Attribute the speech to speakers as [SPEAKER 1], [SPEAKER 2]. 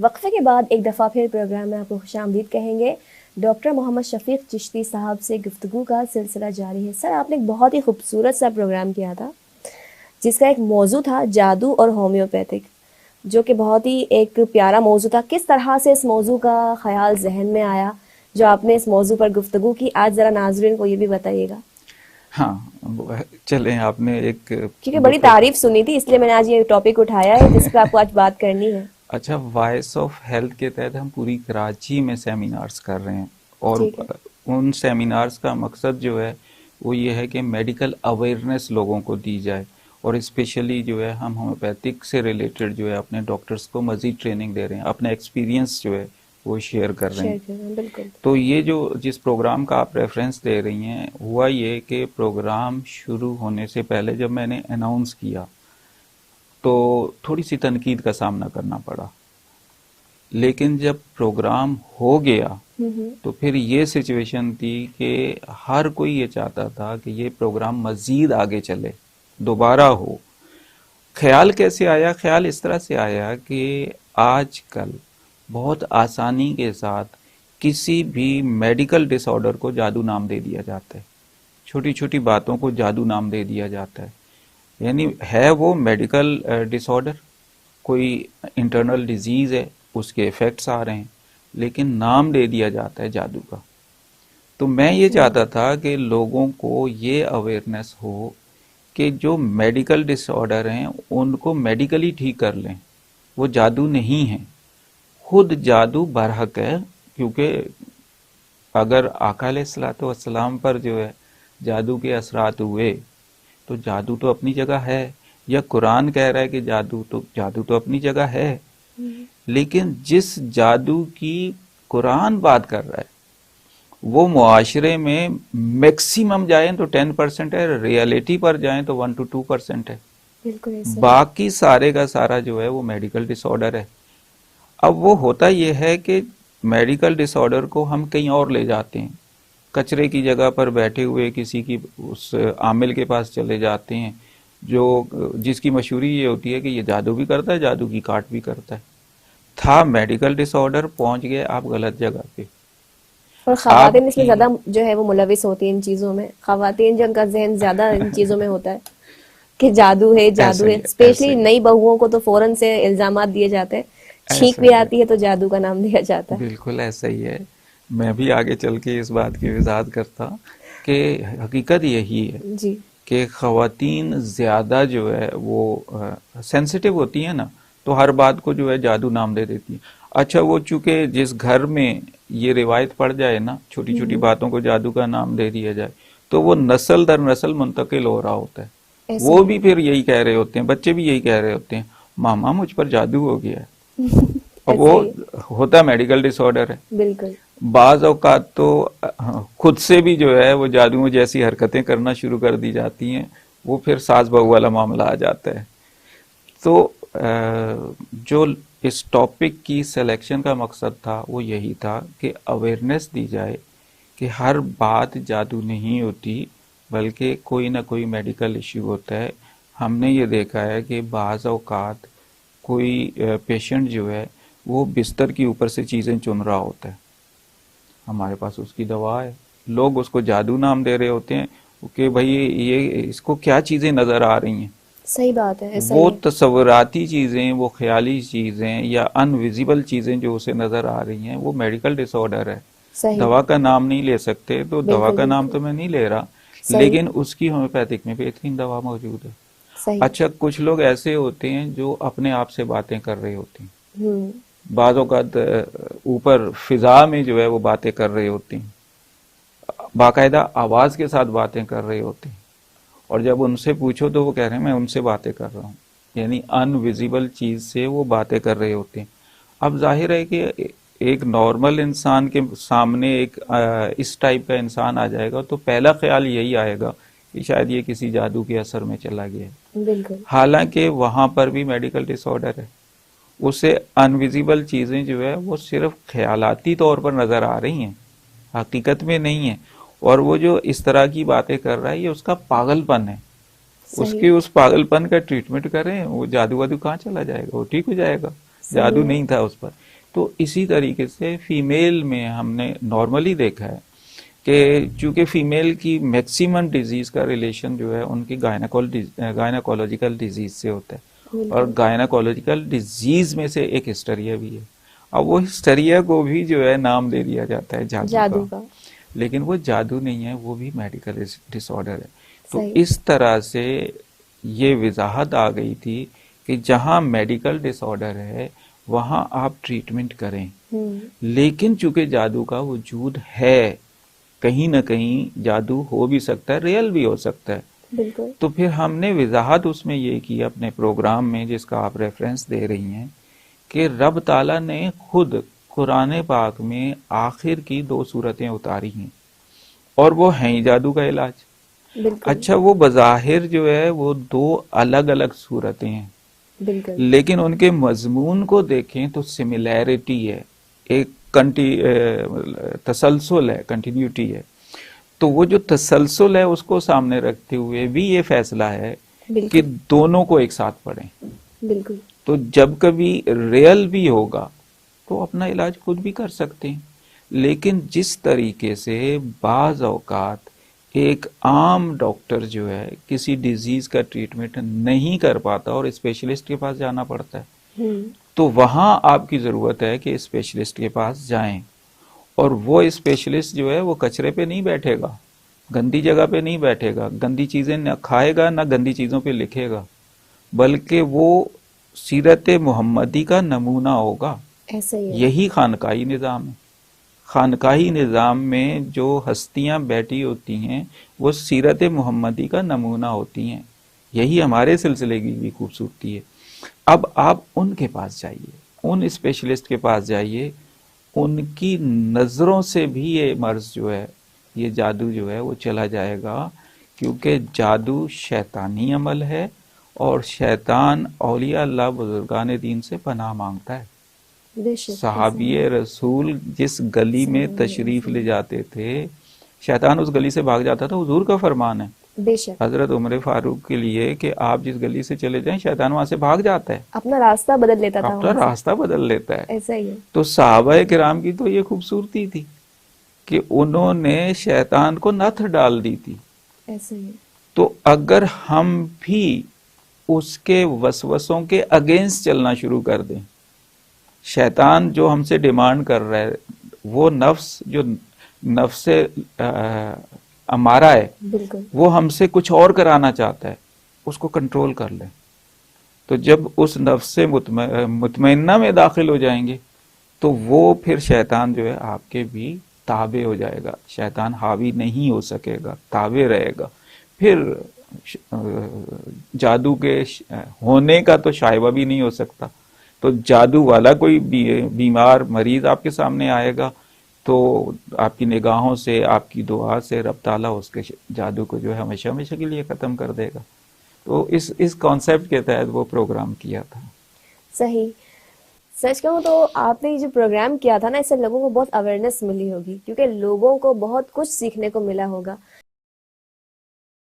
[SPEAKER 1] وقفے کے بعد ایک دفعہ پھر پروگرام میں آپ کو خوش آمدید کہیں گے. ڈاکٹر محمد شفیق چشتی صاحب سے گفتگو کا سلسلہ جاری ہے. سر، آپ نے ایک بہت ہی خوبصورت سا پروگرام کیا تھا جس کا ایک موضوع تھا جادو اور ہومیوپیتھک، جو کہ بہت ہی ایک پیارا موضوع تھا. کس طرح سے اس موضوع کا خیال ذہن میں آیا جو آپ نے اس موضوع پر گفتگو کی؟ آج ذرا ناظرین کو یہ بھی بتائیے گا.
[SPEAKER 2] ہاں چلیں، آپ نے ایک
[SPEAKER 1] کیونکہ بڑی تعریف سنی تھی، اس لیے میں نے آج یہ ٹاپک اٹھایا ہے جس پہ آپ کو آج بات کرنی ہے.
[SPEAKER 2] اچھا، وائس آف ہیلتھ کے تحت ہم پوری کراچی میں سیمینارز کر رہے ہیں، اور ان سیمینارز کا مقصد جو ہے وہ یہ ہے کہ میڈیکل اویئرنیس لوگوں کو دی جائے، اور اسپیشلی جو ہے ہم ہومیوپیتھک سے ریلیٹڈ جو ہے اپنے ڈاکٹرز کو مزید ٹریننگ دے رہے ہیں، اپنا ایکسپیرینس جو ہے وہ شیئر کر رہے ہیں.
[SPEAKER 1] بالکل.
[SPEAKER 2] تو یہ جو جس پروگرام کا آپ ریفرنس دے رہی ہیں، ہوا یہ کہ پروگرام شروع ہونے سے پہلے جب میں نے اناؤنس کیا تو تھوڑی سی تنقید کا سامنا کرنا پڑا، لیکن جب پروگرام ہو گیا تو پھر یہ سچویشن تھی کہ ہر کوئی یہ چاہتا تھا کہ یہ پروگرام مزید آگے چلے، دوبارہ ہو. خیال کیسے آیا؟ خیال اس طرح سے آیا کہ آج کل بہت آسانی کے ساتھ کسی بھی میڈیکل ڈس آرڈر کو جادو نام دے دیا جاتا ہے، چھوٹی چھوٹی باتوں کو جادو نام دے دیا جاتا ہے. یعنی ہے وہ میڈیکل ڈس آرڈر، کوئی انٹرنل ڈیزیز ہے، اس کے ایفیکٹس آ رہے ہیں، لیکن نام دے دیا جاتا ہے جادو کا. تو میں یہ چاہتا تھا کہ لوگوں کو یہ اویئرنیس ہو کہ جو میڈیکل ڈس آرڈر ہیں ان کو میڈیکلی ٹھیک کر لیں، وہ جادو نہیں ہیں. خود جادو برحق ہے، کیونکہ اگر آقا علیہ الصلوۃ والسلام پر جو ہے جادو کے اثرات ہوئے تو جادو تو اپنی جگہ ہے، یا قرآن کہہ رہا ہے کہ جادو تو اپنی جگہ ہے، لیکن جس جادو کی قرآن بات کر رہا ہے وہ معاشرے میں میکسیمم جائیں تو 10% ہے، ریئلٹی پر جائیں تو 1 to 2% ہے. باقی سارے کا سارا جو ہے وہ میڈیکل ڈس آرڈر ہے. اب وہ ہوتا یہ ہے کہ میڈیکل ڈس آرڈر کو ہم کہیں اور لے جاتے ہیں، کچرے کی جگہ پر بیٹھے ہوئے کسی کی اس عامل کے پاس چلے جاتے ہیں جس کی مشہوری یہ ہوتی ہے کہ یہ جادو بھی کرتا ہے، جادو کی کاٹ بھی کرتا ہے. تھا میڈیکل ڈس آرڈر، پہنچ گئے آپ غلط جگہ پہ.
[SPEAKER 1] اور خواتین اس میں زیادہ جو ہے وہ ملوث ہوتی ہیں ان چیزوں میں. خواتین جو ان کا ذہن زیادہ ان چیزوں میں ہوتا ہے کہ جادو ہے جادو ہے. اسپیشلی نئی بہوؤں کو تو فوراً سے الزامات دیے جاتے ہیں، چھینک بھی آتی ہے تو جادو کا نام دیا جاتا ہے.
[SPEAKER 2] بالکل ایسا ہی ہے. میں بھی آگے چل کے اس بات کی وضاحت کرتا کہ حقیقت یہی ہے
[SPEAKER 1] جی
[SPEAKER 2] کہ خواتین زیادہ جو ہے وہ سینسیٹیو ہوتی ہیں نا، تو ہر بات کو جو ہے جادو نام دے دیتی ہیں. اچھا، وہ چونکہ جس گھر میں یہ روایت پڑ جائے نا، چھوٹی چھوٹی باتوں کو جادو کا نام دے دیا جائے، تو وہ نسل در نسل منتقل ہو رہا ہوتا ہے. وہ بھی پھر یہی کہہ رہے ہوتے ہیں، بچے بھی یہی کہہ رہے ہوتے ہیں، ماما مجھ پر جادو ہو گیا ہے. اب وہ ہوتا میڈیکل ڈس آرڈر ہے.
[SPEAKER 1] بالکل.
[SPEAKER 2] بعض اوقات تو خود سے بھی جو ہے وہ جادو جیسی حرکتیں کرنا شروع کر دی جاتی ہیں، وہ پھر ساس بہو والا معاملہ آ جاتا ہے. تو جو اس ٹاپک کی سلیکشن کا مقصد تھا وہ یہی تھا کہ اویئرنیس دی جائے کہ ہر بات جادو نہیں ہوتی، بلکہ کوئی نہ کوئی میڈیکل ایشو ہوتا ہے. ہم نے یہ دیکھا ہے کہ بعض اوقات کوئی پیشنٹ جو ہے وہ بستر کے اوپر سے چیزیں چن رہا ہوتا ہے، ہمارے پاس اس کی دوا ہے، لوگ اس کو جادو نام دے رہے ہوتے ہیں کہ بھائی یہ اس کو کیا چیزیں نظر آ رہی ہیں.
[SPEAKER 1] صحیح بات ہے.
[SPEAKER 2] وہ تصوراتی چیزیں، وہ خیالی چیزیں یا ان ویزیبل چیزیں جو اسے نظر آ رہی ہیں وہ میڈیکل ڈس آرڈر ہے. دوا کا نام نہیں لے سکتے تو دوا کا نام تو میں نہیں لے رہا، لیکن اس کی ہومیوپیتھک میں بہترین دوا موجود ہے. اچھا، کچھ لوگ ایسے ہوتے ہیں جو اپنے آپ سے باتیں کر رہے ہوتے ہیں، بعض اوقات اوپر فضا میں جو ہے وہ باتیں کر رہے ہوتے ہیں، باقاعدہ آواز کے ساتھ باتیں کر رہے ہوتے ہیں، اور جب ان سے پوچھو تو وہ کہہ رہے ہیں میں ان سے باتیں کر رہا ہوں. یعنی ان ویزیبل چیز سے وہ باتیں کر رہے ہوتے ہیں. اب ظاہر ہے کہ ایک نارمل انسان کے سامنے ایک اس ٹائپ کا انسان آ جائے گا تو پہلا خیال یہی آئے گا کہ شاید یہ کسی جادو کے اثر میں چلا گیا ہے.
[SPEAKER 1] بالکل.
[SPEAKER 2] حالانکہ وہاں پر بھی میڈیکل ڈس آرڈر ہے. اسے انویزیبل چیزیں جو ہے وہ صرف خیالاتی طور پر نظر آ رہی ہیں، حقیقت میں نہیں ہیں. اور وہ جو اس طرح کی باتیں کر رہا ہے یہ اس کا پاگل پن ہے. اس کے اس پاگل پن کا ٹریٹمنٹ کریں، وہ جادو وادو کہاں چلا جائے گا، وہ ٹھیک ہو جائے گا. جادو نہیں تھا اس پر. تو اسی طریقے سے فیمیل میں ہم نے نارملی دیکھا ہے کہ چونکہ فیمیل کی میکسیمم ڈیزیز کا ریلیشن جو ہے ان کی گائناکولوجیکل ڈیزیز سے ہوتا ہے, اور گائناکولوجیکل ڈیزیز میں سے ایک ہسٹریا بھی ہے. اب وہ ہسٹریا کو بھی جو ہے نام دے دیا جاتا ہے جادو کا, لیکن وہ جادو نہیں ہے, وہ بھی میڈیکل ڈس آرڈر ہے. تو اس طرح سے یہ وضاحت آ گئی تھی کہ جہاں میڈیکل ڈس آرڈر ہے وہاں آپ ٹریٹمنٹ کریں, لیکن چونکہ جادو کا وجود ہے, کہیں نہ کہیں جادو ہو بھی سکتا ہے, ریئل بھی ہو سکتا ہے.
[SPEAKER 1] بالکل.
[SPEAKER 2] تو پھر ہم نے وضاحت اس میں یہ کی اپنے پروگرام میں, جس کا آپ ریفرنس دے رہی ہیں, کہ رب تعالیٰ نے خود قرآن پاک میں آخر کی 2 صورتیں اتاری ہیں, اور وہ ہیں ہی جادو کا علاج.
[SPEAKER 1] بالکل.
[SPEAKER 2] اچھا, وہ بظاہر جو ہے وہ 2 الگ الگ صورتیں ہیں,
[SPEAKER 1] بالکل,
[SPEAKER 2] لیکن ان کے مضمون کو دیکھیں تو سملیرٹی ہے, ایک تسلسل ہے, کنٹینیوٹی ہے. تو وہ جو تسلسل ہے اس کو سامنے رکھتے ہوئے بھی یہ فیصلہ ہے کہ دونوں کو ایک ساتھ پڑھیں.
[SPEAKER 1] بالکل.
[SPEAKER 2] تو جب کبھی ریئل بھی ہوگا تو اپنا علاج خود بھی کر سکتے ہیں, لیکن جس طریقے سے بعض اوقات ایک عام ڈاکٹر جو ہے کسی ڈیزیز کا ٹریٹمنٹ نہیں کر پاتا اور اسپیشلسٹ کے پاس جانا پڑتا ہے, تو وہاں آپ کی ضرورت ہے کہ اسپیشلسٹ کے پاس جائیں, اور وہ اسپیشلسٹ جو ہے وہ کچرے پہ نہیں بیٹھے گا, گندی جگہ پہ نہیں بیٹھے گا, گندی چیزیں نہ کھائے گا, نہ گندی چیزوں پہ لکھے گا, بلکہ وہ سیرت محمدی کا نمونہ ہوگا. یہی خانقاہی نظام ہے. خانقاہی نظام میں جو ہستیاں بیٹھی ہوتی ہیں وہ سیرت محمدی کا نمونہ ہوتی ہیں. یہی ہمارے سلسلے کی بھی خوبصورتی ہے. اب آپ ان کے پاس جائیے, ان اسپیشلسٹ کے پاس جائیے, ان کی نظروں سے بھی یہ مرض جو ہے, یہ جادو جو ہے وہ چلا جائے گا, کیونکہ جادو شیطانی عمل ہے, اور شیطان اولیاء اللہ بزرگان دین سے پناہ مانگتا ہے. صحابی رسول جس گلی میں تشریف لے جاتے تھے, شیطان اس گلی سے بھاگ جاتا تھا. حضور کا فرمان ہے حضرت عمر فاروق کے لیے کہ آپ جس گلی سے چلے جائیں شیطان وہاں سے بھاگ جاتا ہے,
[SPEAKER 1] اپنا راستہ بدل لیتا تھا,
[SPEAKER 2] اپنا راستہ بدل لیتا ہے.
[SPEAKER 1] ایسا ہی ہے.
[SPEAKER 2] تو صحابہ کرام کی تو یہ خوبصورتی تھی کہ انہوں نے شیطان کو نتھ ڈال دی تھی.
[SPEAKER 1] ایسا ہی ہے. تو
[SPEAKER 2] اگر ہم بھی اس کے وسوسوں کے اگینسٹ چلنا شروع کر دیں, شیطان جو ہم سے ڈیمانڈ کر رہا ہے, وہ نفس جو نفس امارہ ہے, وہ ہم سے کچھ اور کرانا چاہتا ہے, اس کو کنٹرول کر لیں. تو جب اس نفس مطمئنہ میں داخل ہو جائیں گے تو وہ پھر شیطان جو ہے آپ کے بھی تابع ہو جائے گا. شیطان حاوی نہیں ہو سکے گا, تابع رہے گا. پھر جادو کے ہونے کا تو شائبہ بھی نہیں ہو سکتا. تو جادو والا کوئی بیمار مریض آپ کے سامنے آئے گا تو آپ کی نگاہوں سے, آپ کی دعا سے رب تعالیٰ اس کے جادو کو جو ہے ہمیشہ ہمیشہ کے لیے ختم کر دے گا. تو اس کانسیپٹ کے تحت وہ پروگرام کیا تھا.
[SPEAKER 1] صحیح. سچ کہوں تو آپ نے یہ جو پروگرام کیا تھا نا, اس سے لوگوں کو بہت اویئرنیس ملی ہوگی, کیونکہ لوگوں کو بہت کچھ سیکھنے کو ملا ہوگا.